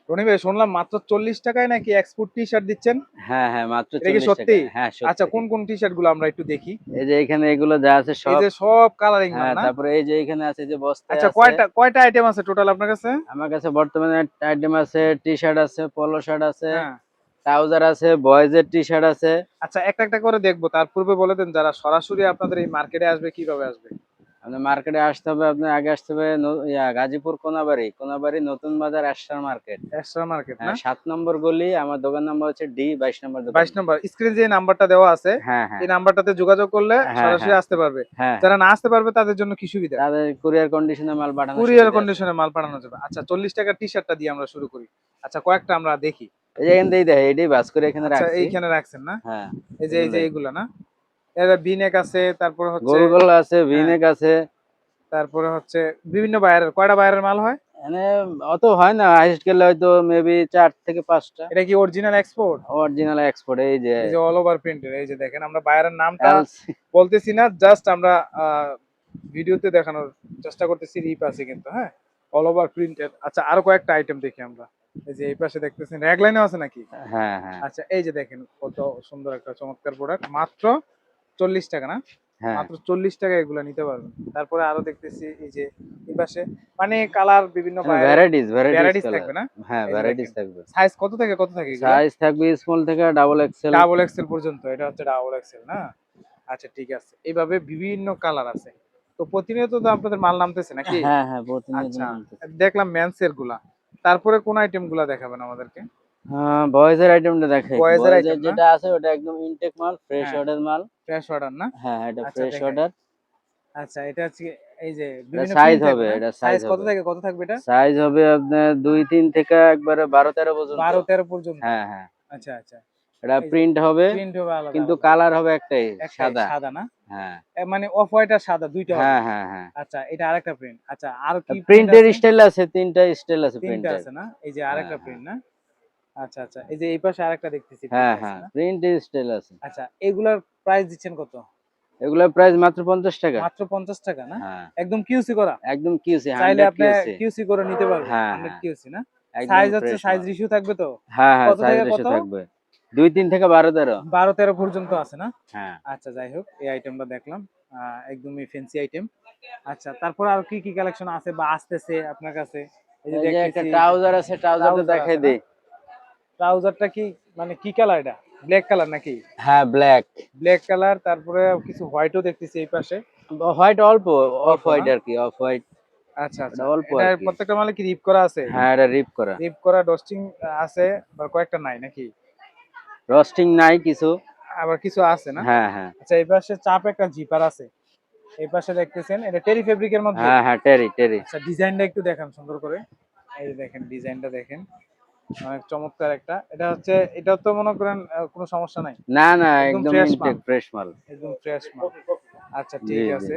রনি ভাই শুনলাম মাত্র 40 টাকায় নাকি এক্সপোর্ট টি শার্ট দিচ্ছেন। হ্যাঁ হ্যাঁ, মাত্র এটা কি 40 সত্যি? টাকা। হ্যাঁ, আচ্ছা, সত্যি। কোন কোন টি শার্ট গুলো আমরা একটু দেখি। এই যে এখানে এগুলো যা আছে এই সব। যে সব কালারিং মাল হ্যাঁ, না? তারপরে এই যে এখানে আছে, যে বস্তায় আচ্ছা, আছে। কয়টা কয়টা আইটেম আছে টোটাল আপনার কাছে? আমার কাছে বর্তমানে আইটেম আছে, টি শার্ট আছে, পোলো শার্ট আছে, হ্যাঁ। ট্রাউজার আছে, বয়েজের টি শার্ট আছে। আচ্ছা, একটা একটা করে দেখবো, তার পূর্বে বলে দেন যারা সরাসরি আপনাদের এই মার্কেটে আসবে কিভাবে আসবে। আপনার মার্কেটে আসতে হবে, আপনার আগে আসতে হবে গাজীপুর কোনাবাড়ি, কোনাবাড়ি নতুন বাজার আশরার মার্কেট। এক্সট্রা মার্কেট না? হ্যাঁ, 7 নম্বর গলি। আমার দোকান নাম্বার হচ্ছে ডি 22 নম্বর দোকান। 22 নম্বর স্ক্রিনে যে নাম্বারটা দেওয়া আছে, হ্যাঁ হ্যাঁ এই নাম্বারটাতে যোগাযোগ করলে হ্যাঁ সরাসরি হ্যাঁ আসতে পারবে। হ্যাঁ। যারা না আসতে পারবে তাদের জন্য কি সুবিধা? তাদের কুরিয়ার কন্ডিশনে মাল পাঠানোর কুরিয়ার সুবিধা আছে। কন্ডিশনে মাল পাঠানো যাবে। আচ্ছা, 40 টাকার টি শার্টটা দিয়ে আমরা শুরু করি। আচ্ছা, কয়েকটা আমরা দেখি। এই যে এখান থেকেই দেখে, এটাই বাস করে এখানে আচ্ছা, রাখছি। এইখানে রাখছেন না? হ্যাঁ, এই এগুলো যে দেখ। এইগুলা না? এরা ভিনেক আছে, তারপর হচ্ছে গোল গোল আছে, হ্যাঁ, ভিনেক আছে। তারপরে হচ্ছে বিভিন্ন বায়ারের, কয়টা বায়ারের মাল হয়? মানে অত হয় না, হাইস্ট গেলে হয়তো মেবি 4 থেকে 5টা। এটা কি অরিজিনাল এক্সপোর্ট? Original export. এই যে এই যে অল ওভার প্রিন্টের, এই যে দেখেন আমরা বায়ারের নামটা এলসি। বলতেছি না, জাস্ট আমরা ভিডিওতে দেখানোর চেষ্টা করতেছি। রিপ আছে কিন্তু, হ্যাঁ, অল ওভার প্রিন্টেড। আচ্ছা, আরো কয়েকটা আইটেম দেখি আমরা। এই যে এই পাশে দেখতেছেন র্যাগ লাইনও আছে নাকি? হ্যাঁ হ্যাঁ আচ্ছা, এই যে দেখেন কত সুন্দর একটা চমৎকার প্রোডাক্ট, মাত্র 40 টাকা না? হ্যাঁ। মাত্র 40 টাকা এগুলো নিতে পারবেন। তারপরে আরো দেখতেছি এই যে এই পাশে, মানে কালার বিভিন্ন বায়ারের ভ্যারাইটিস ভ্যারাইটিস ভ্যারাইটিস কালার। থাকবে না? হ্যাঁ, এই যে ভ্যারাইটিস দেখেন থাকবে। সাইজ কত থেকে কত থাকে এগুলা? সাইজ থাকবে স্মল থেকে ডাবল এক্সেল। ডাবল এক্সেল পর্যন্ত, এটা হচ্ছে ডাবল এক্সেল না? আচ্ছা, ঠিক আছে। এইভাবে বিভিন্ন কালার আছে। তো প্রতিনিয়ত তো আপনাদের মাল নামতেছে নাকি? হ্যাঁ হ্যাঁ, প্রতিনিয়ত আচ্ছা, নামতেছে। দেখলাম মেন্স এর গুলা। তারপরে কোন আইটেম গুলা দেখাবেন আমাদেরকে? হ্যাঁ, বয়েজের আইটেমটা দেখাই। বয়েজ এর বয়েজের আইটেম না? যেটা আছে ওটা একদম ইনটেক মাল, ফ্রেশ হ্যাঁ, অর্ডার মাল। ফ্রেশ অর্ডার না? হ্যাঁ, এটা আচ্ছা, ফ্রেশ দেখাই। অর্ডার। আচ্ছা, এটা হচ্ছে এই যে এটা বিভিন্ন সাইজ প্রিন্ট থাকবে হবে, না? এটা সাইজ সাইজ কত হবে। থেকে কত থাকবে এটা? সাইজ হবে আপনার 2-3 থেকে একবারে 12-13 পর্যন্ত। 12-13 পর্যন্ত। হ্যাঁ হ্যাঁ। আচ্ছা, আচ্ছা। এটা এই যে প্রিন্ট হবে, প্রিন্ট হবে আলাদা কিন্তু আলাদা। কালার হবে একটাই, একটাই সাদা। সাদা না? হ্যাঁ মানে অফ হোয়াইট আর সাদা দুইটা হবে। হ্যাঁ হ্যাঁ হ্যাঁ। আচ্ছা, এটা আরেকটা প্রিন্ট। আচ্ছা, আর কি প্রিন্ট প্রিন্টের আছে? স্টাইল আছে, 3টা স্টাইল আছে 3টা প্রিন্টের। আছে না? এই যে হ্যাঁ আরেকটা হ্যাঁ প্রিন্ট না? আচ্ছা, আচ্ছা। এই যে এই পাশে আরেকটা দেখতেছি প্রিন্ট হ্যাঁ আছে হ্যাঁ, না? প্রিন্টের স্টাইল আছে। আচ্ছা, এগুলার প্রাইস দিচ্ছেন কত? এগুলোর প্রাইস মাত্র 50 টাকা। মাত্র 50 টাকা না? হ্যাঁ, একদম কিউসি করা? একদম কিউসি, চাইলে 100 আপনি কিউসি। কিউসি করে নিতে পারবেন। হ্যাঁ 100 হ্যাঁ, কিউসি না? একদম সাইজ হচ্ছে, ফ্রেশ সাইজ মাল। রেশিও থাকবে তো? হ্যাঁ হ্যাঁ, কত সাইজ থেকে রেশিও কত? থাকবে 2-3 থেকে 12-13। 12-13 পর্যন্ত আছে না? হ্যাঁ। আচ্ছা, যাই হোক, এই আইটেমটা দেখলাম। একদমই ফ্যান্সি আইটেম। আচ্ছা, তারপর আর কি কি কালেকশন আছে বা আসতেছে আপনার কাছে? এই যে এই যে একটা দেখতেছি ট্রাউজার আছে, ট্রাউজারটা ট্রাউজার দেখাই আছে না? দেই। ট্রাউজারটা কি মানে কি কালার এটা? ব্ল্যাক কালার নাকি? হ্যাঁ, ব্ল্যাক। ব্ল্যাক কালার, তারপরে কিছু হোয়াইটও দেখতেছি এই পাশে। হোয়াইট অল্প, অফ অল্প না? হোয়াইট আর কি, অফ হোয়াইট। আচ্ছা, এটা আচ্ছা। অল্প এটা আর কি। প্রত্যেকটা মালে কি রিপ করা আছে? হ্যাঁ, এটা রিপ করা। রিপ করা ডস্টিং আছে, বা কয়েকটা নাই নাকি? রস্টিং নাই কিছু। আবার কিছু আছে না? হ্যাঁ হ্যাঁ আচ্ছা, এই পাশে চাপ একটা জিপার আছে। এই পাশে দেখতেছেন এটা টেরি ফেব্রিকের মধ্যে। হ্যাঁ হ্যাঁ, টেরি টেরি। আচ্ছা, ডিজাইনটা একটু দেখান সুন্দর করে। এই যে দেখেন ডিজাইনটা দেখেন। অনেক চমৎকার একটা। এটা হচ্ছে, এটা তো মনে করেন কোনো সমস্যা নাই। না না, একদম একদম ফ্রেশ মাল। ইনটেক ফ্রেশ মাল। একদম ফ্রেশ মাল। আচ্ছা, জি ঠিক জি। আছে।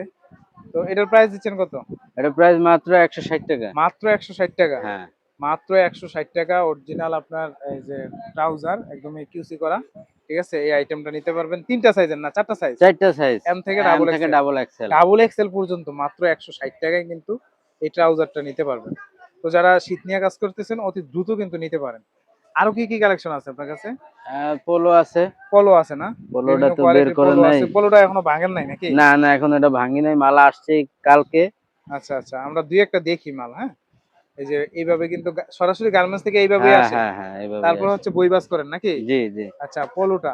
তো এটার প্রাইস দিচ্ছেন কত? এটা প্রাইস মাত্র 160 টাকা। মাত্র 160 টাকা। হ্যাঁ। মাত্র 160 টাকা অরিজিনাল আপনার এই যে ট্রাউজার একদম কিউসি করা। ঠিক আছে? এই আইটেমটা নিতে পারবেন। 3টা সাইজের না 4টা সাইজ? 4টা সাইজ, এম থেকে এম ডাবল থেকে XL. Double XL. Double XL পর্যন্ত মাত্র 160 টাকায় কিন্তু এই ট্রাউজারটা নিতে পারবেন। তো যারা শীত নিয়ে কাজ করতেছেন অতি দ্রুত কিন্তু নিতে পারেন। আরো কি কি কালেকশন আছে আপনার কাছে? পোলো আছে। পলো আছে না? পোলোটা বিভিন্ন তো বের কোয়ালিটির করে পলো নাই। আছে। পলোটা এখনো ভাঙেন নাই নাকি? না না, এখন এটা ভাঙি নাই, মাল আসছে কালকে। আচ্ছা, আচ্ছা। আমরা দুই একটা দেখি মাল, হ্যাঁ? এই যে এইভাবে কিন্তু সরাসরি গার্মেন্টস থেকে এইভাবেই হ্যাঁ আসে। হ্যাঁ হ্যাঁ, এইভাবে তারপর আসে। হচ্ছে বইবাস করেন নাকি? জি জি। আচ্ছা, পলোটা।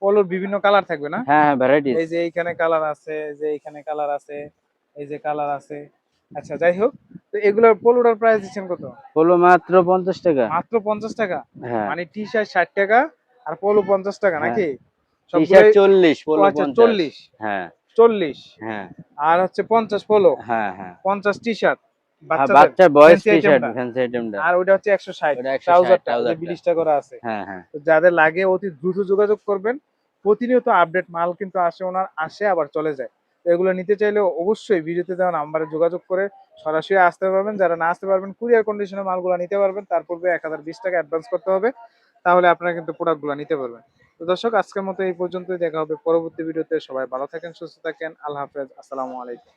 পলোর বিভিন্ন কালার থাকবে না? হ্যাঁ হ্যাঁ, ভ্যারাইটিস। এই যে এইখানে কালার আছে, এই যে এইখানে কালার আছে, এই যে কালার আছে। আচ্ছা, যাই হোক। তো এগুলোর পলোটার প্রাইস দিচ্ছেন কত? পোলো মাত্র 50 টাকা। মাত্র 50 টাকা? হ্যাঁ মানে টি শার্ট 60 টাকা আর পলো 50 টাকা হ্যাঁ। নাকি? টি শার্ট সবগুলোই 40, ও পোলো আচ্ছা, 50। 40। হ্যাঁ 40 হ্যাঁ আর হচ্ছে 50 পলো, হ্যাঁ হ্যাঁ 50 টি শার্ট হ্যাঁ, বাচ্চাদের বাচ্চা বয়েজ ফ্যান্সি টি শার্ট, আইটেমটা। ফ্যান্সি আইটেমটা। আর ওইটা হচ্ছে 160 ওটা 160 ট্রাউজারটা, ওই যে ট্রাউজারটা। ব্লিচটা করা আছে। হ্যাঁ হ্যাঁ। তো যাদের লাগে অতি দ্রুত যোগাযোগ করবেন। প্রতিনিয়ত আপডেট মাল কিন্তু আসে, ওনার আসে আবার চলে যায়। তো এগুলো নিতে চাইলে অবশ্যই ভিডিওতে দেওয়া নাম্বারে যোগাযোগ করে সরাসরি আসতে পারবেন। যারা না আসতে পারবেন কুরিয়ার কন্ডিশনে মালগুলো নিতে পারবেন। তার পূর্বে 1020 টাকা অ্যাডভান্স করতে হবে। তাহলে আপনারা কিন্তু প্রোডাক্টগুলো নিতে পারবেন। তো দর্শক, আজকের মতো এই পর্যন্তই। দেখা হবে পরবর্তী ভিডিওতে। সবাই ভালো থাকেন, সুস্থ থাকেন। আল্লাহ হাফেজ। আসসালামু আলাইকুম।